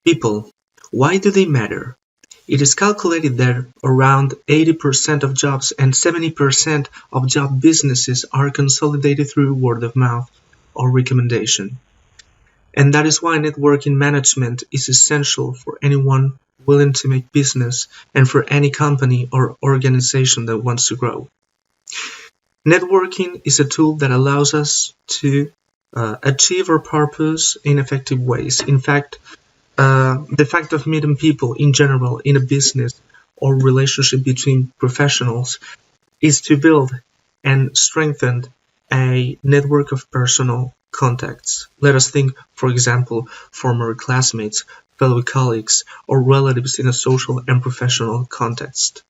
People. Why do they matter? It is calculated that around 80% of jobs and 70% of job businesses are consolidated through word of mouth or recommendation. And that is why networking management is essential for anyone willing to make business and for any company or organization that wants to grow. Networking is a tool that allows us to achieve our purpose in effective ways. In fact, the fact of meeting people in general in a business or relationship between professionals is to build and strengthen a network of personal contacts. Let us think, for example, former classmates, fellow colleagues, or relatives in a social and professional context,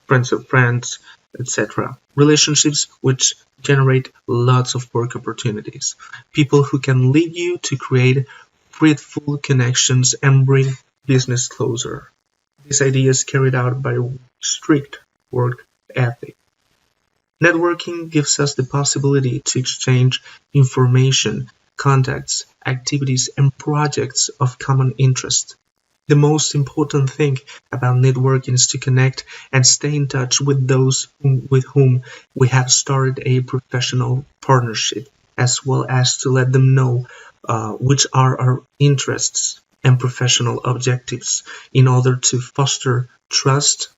friends of friends, etc. Relationships which generate lots of work opportunities. People who can lead you to create fruitful connections and bring business closer. This idea is carried out by a strict work ethic. Networking gives us the possibility to exchange information, contacts, activities, and projects of common interest. The most important thing about networking is to connect and stay in touch with those with whom we have started a professional partnership, as well as to let them know which are our interests and professional objectives in order to foster trust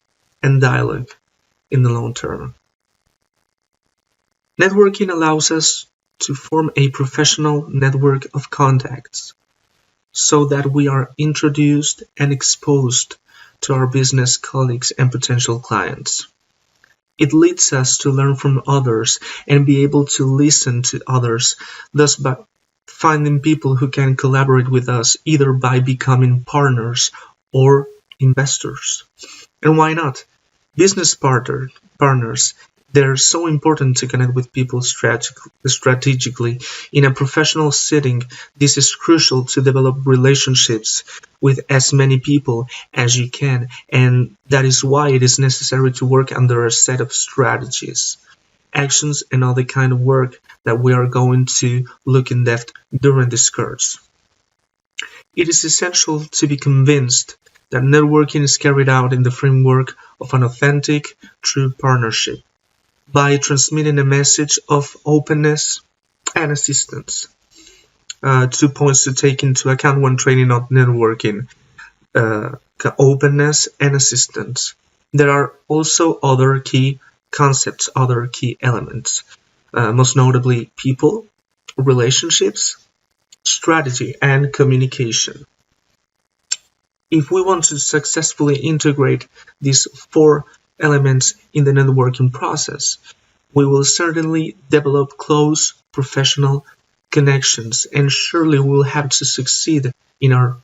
and dialogue in the long term. Networking allows us to form a professional network of contacts so that we are introduced and exposed to our business colleagues and potential clients. It leads us to learn from others and be able to listen to others, thus by finding people who can collaborate with us either by becoming partners or investors. And why not? Business partners, they're so important to connect with people strategically. In a professional setting, this is crucial to develop relationships with as many people as you can, and that is why it is necessary to work under a set of strategies, actions, and other kind of work that we are going to look in depth during this course. It is essential to be convinced that networking is carried out in the framework of an authentic, true partnership, by transmitting a message of openness and assistance. 2 points to take into account when training on networking: openness and assistance. There are also other key concepts, other key elements, most notably people, relationships, strategy, and communication. If we want to successfully integrate these 4 elements in the networking process, we will certainly develop close professional connections, and surely we will have to succeed in our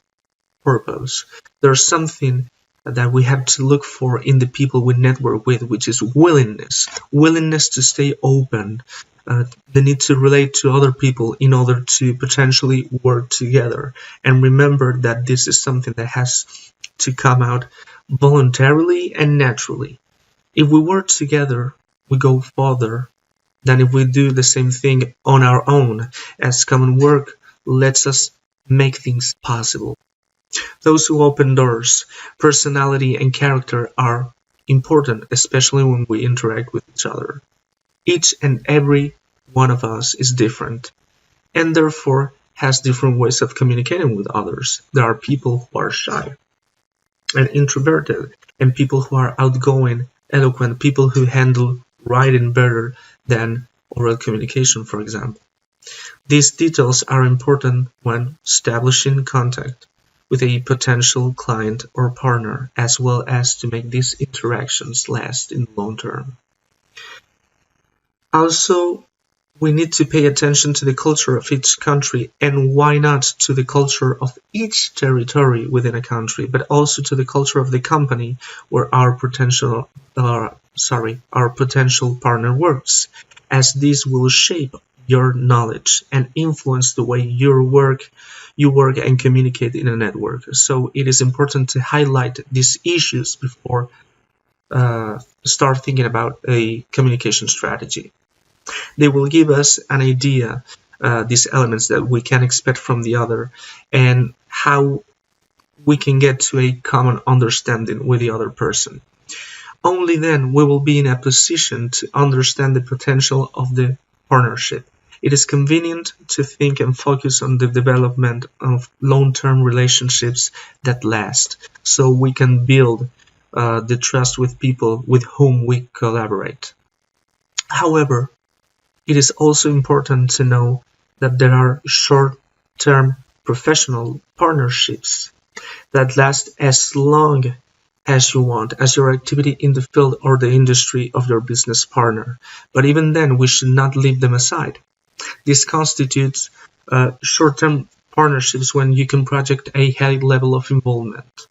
purpose. There's something that we have to look for in the people we network with, which is willingness to stay open, the need to relate to other people in order to potentially work together. And remember that this is something that has to come out voluntarily and naturally. If we work together, we go further than if we do the same thing on our own, as common work lets us make things possible. Those who open doors, personality and character are important, especially when we interact with each other. Each and every one of us is different, and therefore has different ways of communicating with others. There are people who are shy and introverted, and people who are outgoing, eloquent, people who handle writing better than oral communication, for example. These details are important when establishing contact with a potential client or partner, as well as to make these interactions last in the long term. Also, we need to pay attention to the culture of each country, and why not to the culture of each territory within a country, but also to the culture of the company where our potential partner works, as this will shape your knowledge and influence the way you work and communicate in a network. So it is important to highlight these issues before start thinking about a communication strategy. They will give us an idea, these elements that we can expect from the other, and how we can get to a common understanding with the other person. Only then we will be in a position to understand the potential of the partnership. It is convenient to think and focus on the development of long-term relationships that last, so we can build the trust with people with whom we collaborate. However, it is also important to know that there are short-term professional partnerships that last as long as you want, as your activity in the field or the industry of your business partner. But even then, we should not leave them aside. This constitutes short-term partnerships when you can project a high level of involvement.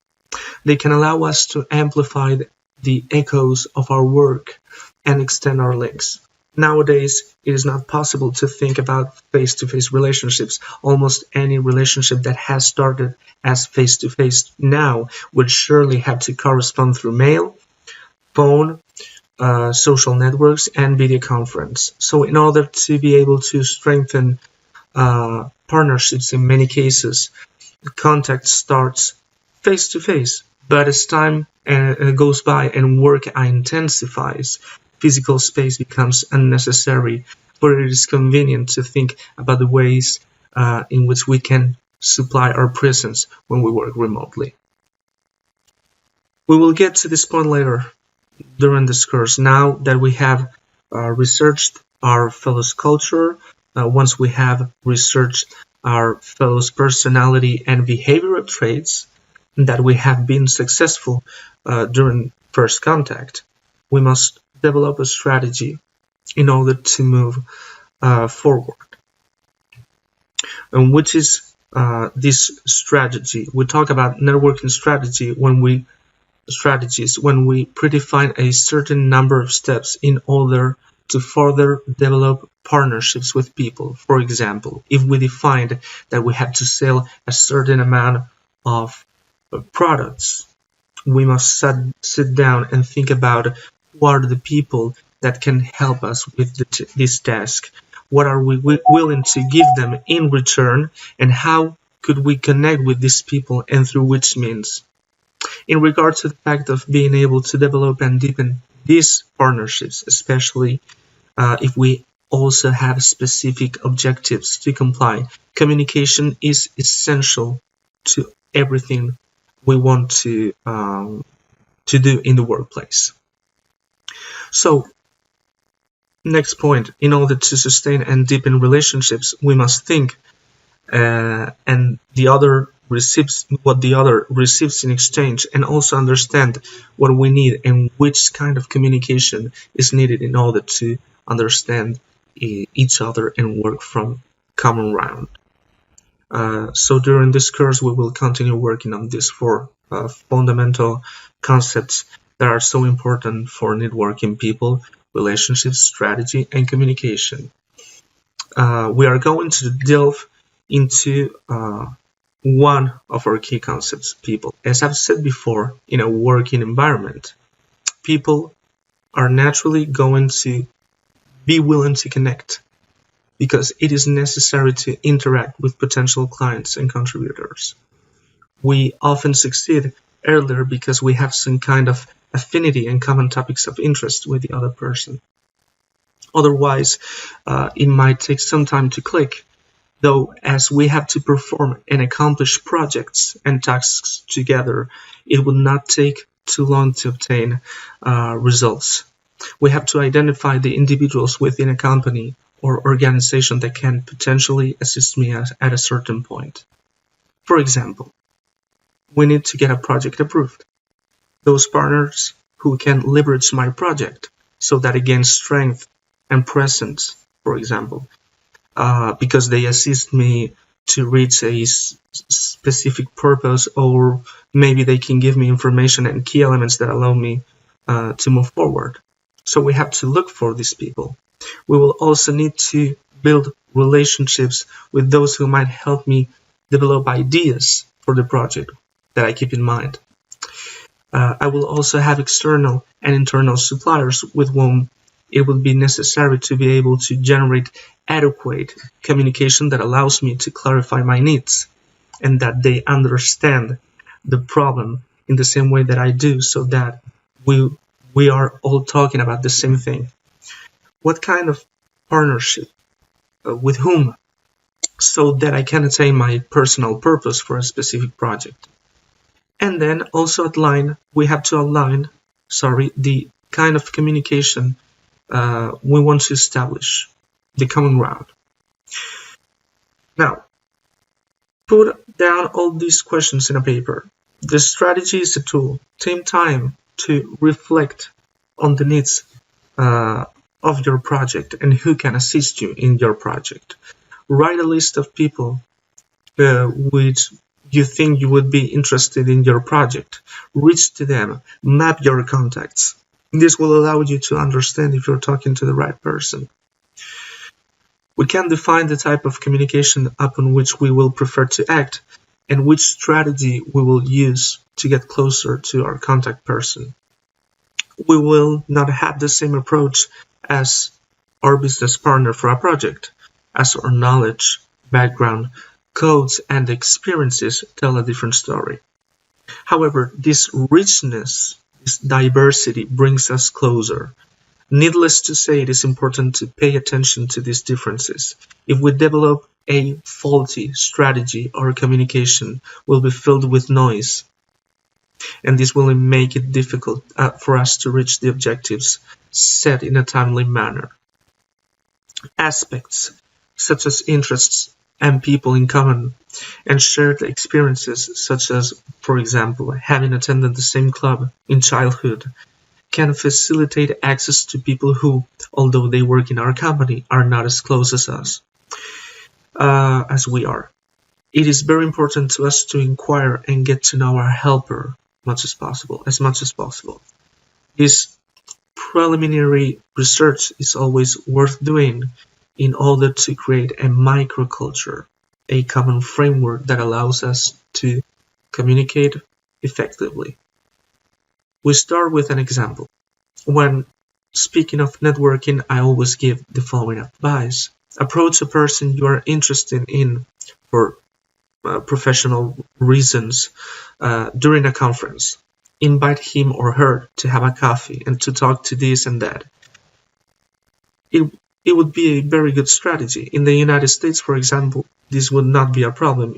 They can allow us to amplify the echoes of our work and extend our links. Nowadays, it is not possible to think about face-to-face relationships. Almost any relationship that has started as face-to-face now would surely have to correspond through mail, phone, social networks, and video conference. So in order to be able to strengthen partnerships in many cases, contact starts face-to-face, but as time goes by and work intensifies, physical space becomes unnecessary, for it is convenient to think about the ways in which we can supply our presence when we work remotely. We will get to this point later during this course. Now that we have researched our fellows' culture, once we have researched our fellows' personality and behavioral traits, that we have been successful during first contact, we must develop a strategy in order to move forward. And which is this strategy? We talk about networking strategies when we predefine a certain number of steps in order to further develop partnerships with people. For example, if we defined that we have to sell a certain amount of products, we must sit down and think about who are the people that can help us with this task. What are we willing to give them in return, and how could we connect with these people and through which means? In regard to the fact of being able to develop and deepen these partnerships, especially if we also have specific objectives to comply, communication is essential to everything we want to do in the workplace. So, next point, in order to sustain and deepen relationships, we must think and the other receives what the other receives in exchange, and also understand what we need and which kind of communication is needed in order to understand each other and work from common ground. So during this course, we will continue working on these four fundamental concepts that are so important for networking people: relationships, strategy, and communication. We are going to delve into one of our key concepts, people. As I've said before, in a working environment, people are naturally going to be willing to connect because it is necessary to interact with potential clients and contributors. We often succeed earlier because we have some kind of affinity and common topics of interest with the other person. Otherwise, it might take some time to click, though as we have to perform and accomplish projects and tasks together, it will not take too long to obtain results. We have to identify the individuals within a company or organization that can potentially assist me at a certain point. For example, we need to get a project approved. Those partners who can leverage my project so that it gains strength and presence, for example, because they assist me to reach a specific purpose, or maybe they can give me information and key elements that allow me to move forward. So we have to look for these people. We will also need to build relationships with those who might help me develop ideas for the project that I keep in mind. I will also have external and internal suppliers with whom it will be necessary to be able to generate adequate communication that allows me to clarify my needs and that they understand the problem in the same way that I do, so that we are all talking about the same thing. What kind of partnership, with whom, so that I can attain my personal purpose for a specific project. And then also we have to outline, the kind of communication we want to establish, the common ground. Now, put down all these questions in a paper. The strategy is a tool. Take time to reflect on the needs of your project and who can assist you in your project. Write a list of people which you think you would be interested in your project. Reach to them. Map your contacts. This will allow you to understand if you're talking to the right person. We can define the type of communication upon which we will prefer to act and which strategy we will use to get closer to our contact person. We will not have the same approach as our business partner for a project, as our knowledge, background, codes, and experiences tell a different story. However, this richness, this diversity brings us closer. Needless to say, it is important to pay attention to these differences. If we develop a faulty strategy, our communication will be filled with noise, and this will make it difficult for us to reach the objectives set in a timely manner. Aspects such as interests and people in common, and shared experiences such as, for example, having attended the same club in childhood, can facilitate access to people who, although they work in our company, are not as close as us, as we are. It is very important to us to inquire and get to know our helper as much as possible. This preliminary research is always worth doing in order to create a microculture, a common framework that allows us to communicate effectively. We start with an example. When speaking of networking, I always give the following advice. Approach a person you are interested in for professional reasons during a conference. Invite him or her to have a coffee and to talk to this and that. It would be a very good strategy. In the United States, for example, this would not be a problem.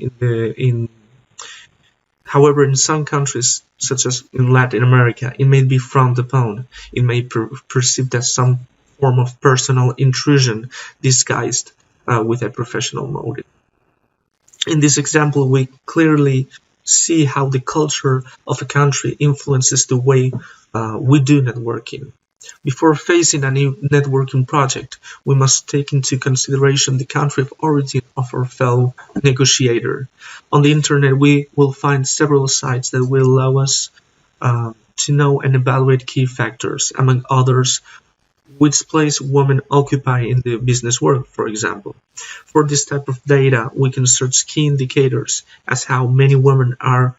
However, in some countries, such as in Latin America, it may be frowned upon. It may be perceived as some form of personal intrusion disguised with a professional motive. In this example, we clearly see how the culture of a country influences the way we do networking. Before facing a new networking project, we must take into consideration the country of origin of our fellow negotiator. On the internet, we will find several sites that will allow us to know and evaluate key factors, among others, which place women occupy in the business world, for example. For this type of data, we can search key indicators as how many women are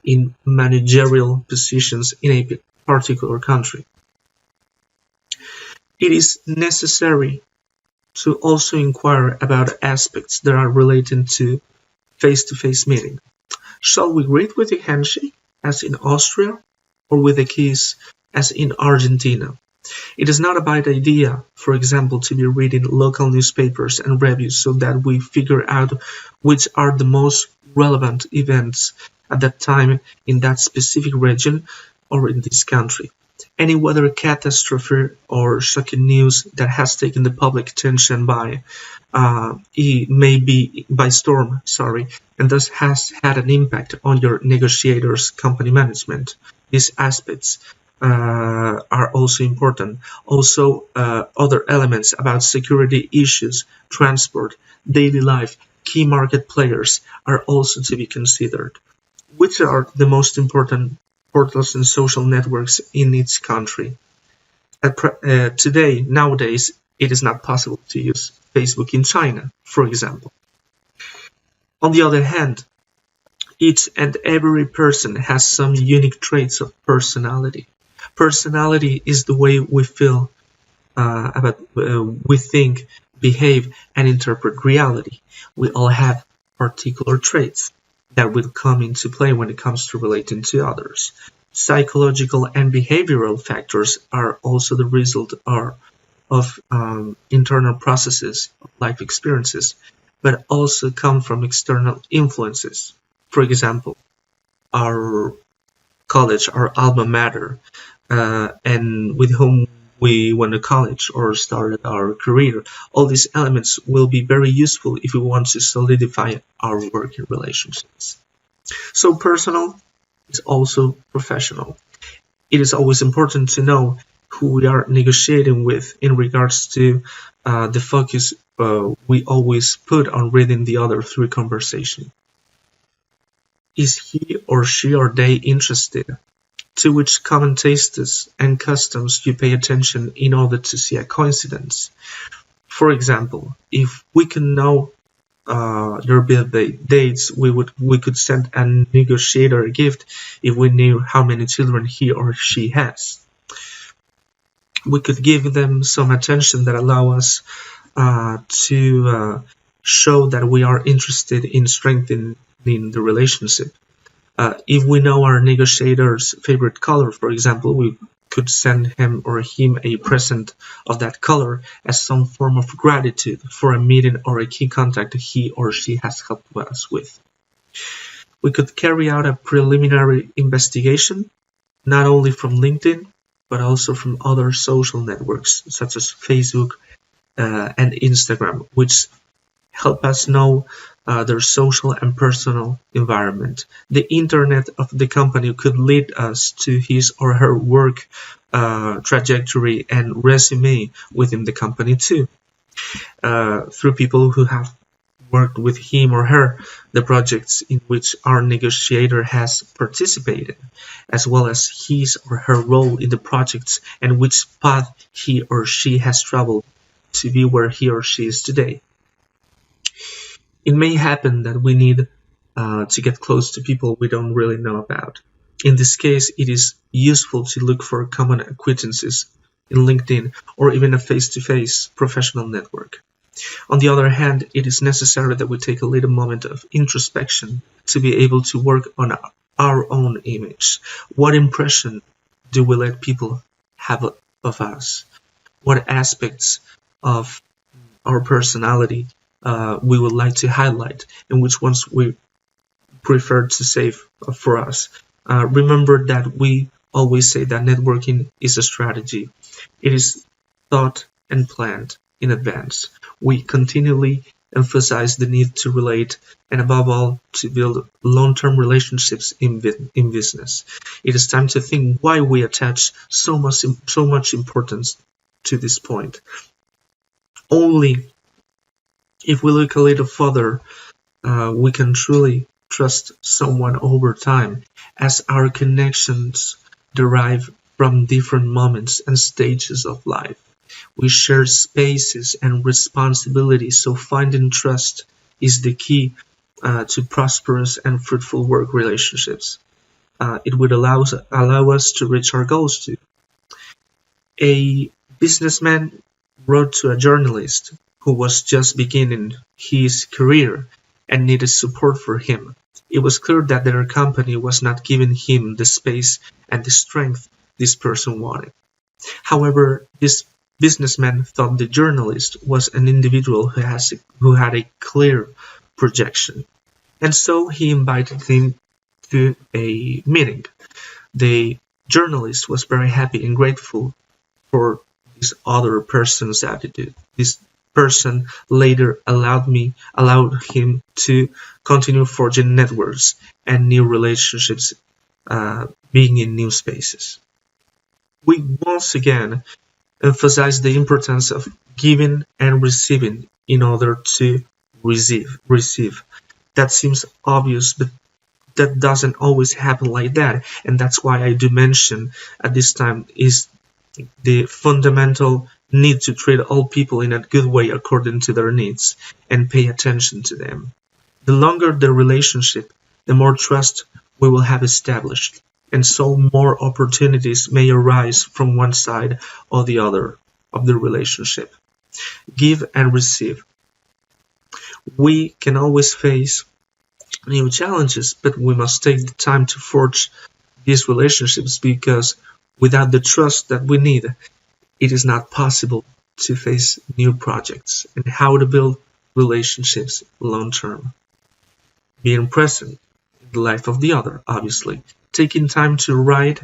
in managerial positions in a particular country. It is necessary to also inquire about aspects that are related to face-to-face meeting. Shall we greet with a handshake, as in Austria, or with a kiss, as in Argentina? It is not a bad idea, for example, to be reading local newspapers and reviews so that we figure out which are the most relevant events at that time in that specific region or in this country. Any weather catastrophe or shocking news that has taken the public attention by storm, and thus has had an impact on your negotiators' company management. These aspects are also important. Also, other elements about security issues, transport, daily life, key market players are also to be considered. Which are the most important portals and social networks in each country? Nowadays, it is not possible to use Facebook in China, for example. On the other hand, each and every person has some unique traits of personality. Personality is the way we feel we think, behave, and interpret reality. We all have particular traits. that will come into play when it comes to relating to others. Psychological and behavioral factors are also the result of internal processes, life experiences, but also come from external influences. For example, our college, our alma mater, and with whom we went to college or started our career. All these elements will be very useful if we want to solidify our working relationships. So personal is also professional. It is always important to know who we are negotiating with in regards to the focus we always put on reading the other through conversation. Is he or she or they interested? To which common tastes and customs you pay attention in order to see a coincidence. For example, if we can know your birthday dates, we could send a negotiator a gift if we knew how many children he or she has. We could give them some attention that allow us to show that we are interested in strengthening the relationship. If we know our negotiator's favorite color, for example, we could send him or him a present of that color as some form of gratitude for a meeting or a key contact he or she has helped us with. We could carry out a preliminary investigation, not only from LinkedIn, but also from other social networks such as Facebook and Instagram, which help us know their social and personal environment. The internet of the company could lead us to his or her work trajectory and resume within the company too. Through people who have worked with him or her, the projects in which our negotiator has participated, as well as his or her role in the projects and which path he or she has traveled to be where he or she is today. It may happen that we need to get close to people we don't really know about. In this case, it is useful to look for common acquaintances in LinkedIn or even a face-to-face professional network. On the other hand, it is necessary that we take a little moment of introspection to be able to work on our own image. What impression do we let people have of us? What aspects of our personality we would like to highlight, and which ones we prefer to save for us. Remember that we always say that networking is a strategy. It is thought and planned in advance. We continually emphasize the need to relate and above all to build long-term relationships in business. It is time to think why we attach so much importance to this point. Only if we look a little further, we can truly trust someone over time, as our connections derive from different moments and stages of life. We share spaces and responsibilities, so finding trust is the key to prosperous and fruitful work relationships. It would allow us to reach our goals too. A businessman wrote to a journalist who was just beginning his career and needed support for him. It was clear that their company was not giving him the space and the strength this person wanted. However, this businessman thought the journalist was an individual who had a clear projection, and so he invited him to a meeting. The journalist was very happy and grateful for this other person's attitude. This person later allowed him to continue forging networks and new relationships, being in new spaces. We once again emphasize the importance of giving and receiving in order to receive. That seems obvious, but that doesn't always happen like that, and that's why I do mention at this time is the fundamental need to treat all people in a good way according to their needs and pay attention to them. The longer the relationship, the more trust we will have established, and so more opportunities may arise from one side or the other of the relationship. Give and receive. We can always face new challenges, but we must take the time to forge these relationships, because without the trust that we need, it is not possible to face new projects. And how to build relationships long term. Being present in the life of the other, obviously. Taking time to write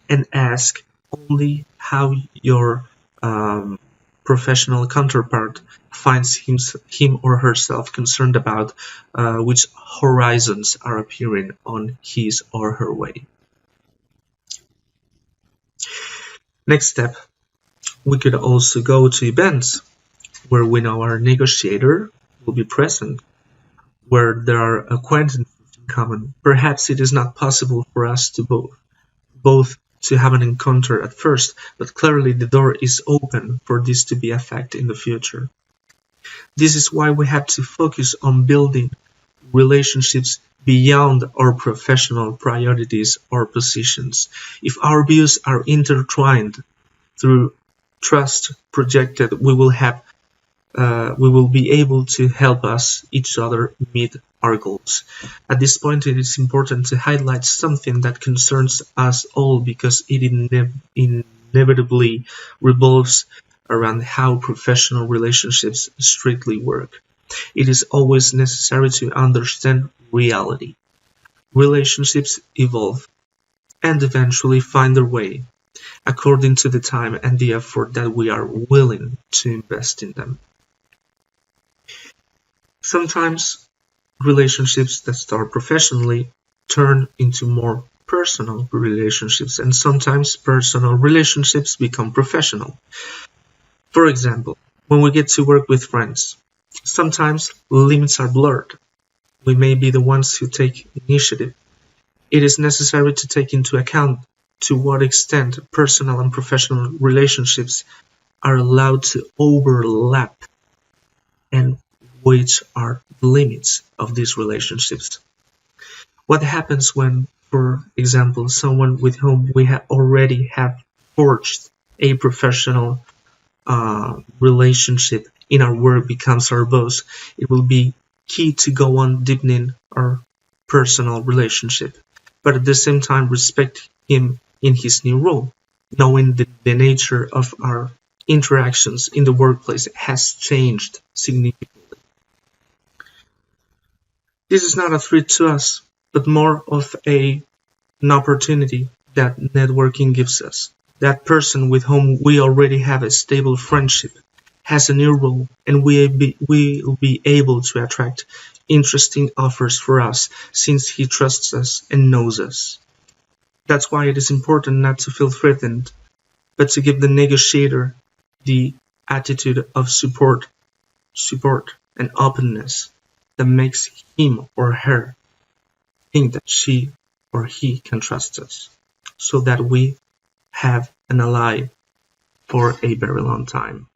and ask only how your professional counterpart finds him or herself concerned about which horizons are appearing on his or her way. Next step, we could also go to events where we know our negotiator will be present, where there are acquaintances in common. Perhaps it is not possible for us to both to have an encounter at first, but clearly the door is open for this to be a fact in the future. This is why we have to focus on building relationships beyond our professional priorities or positions. If our views are intertwined through trust projected, we will be able to help us each other meet our goals. At this point, it is important to highlight something that concerns us all, because it inevitably revolves around how professional relationships strictly work. It is always necessary to understand reality. Relationships evolve and eventually find their way according to the time and the effort that we are willing to invest in them. Sometimes relationships that start professionally turn into more personal relationships, and sometimes personal relationships become professional. For example, when we get to work with friends, sometimes limits are blurred. We may be the ones who take initiative. It is necessary to take into account to what extent personal and professional relationships are allowed to overlap, and which are the limits of these relationships. What happens when, for example, someone with whom we already have forged a professional relationship in our work becomes our boss? It will be key to go on deepening our personal relationship, but at the same time respect him in his new role, knowing that the nature of our interactions in the workplace has changed significantly. This is not a threat to us, but more of an opportunity that networking gives us. That person with whom we already have a stable friendship has a new role, and we will be able to attract interesting offers for us, since he trusts us and knows us. That's why it is important not to feel threatened, but to give the negotiator the attitude of support, and openness that makes him or her think that she or he can trust us, so that we have an ally for a very long time.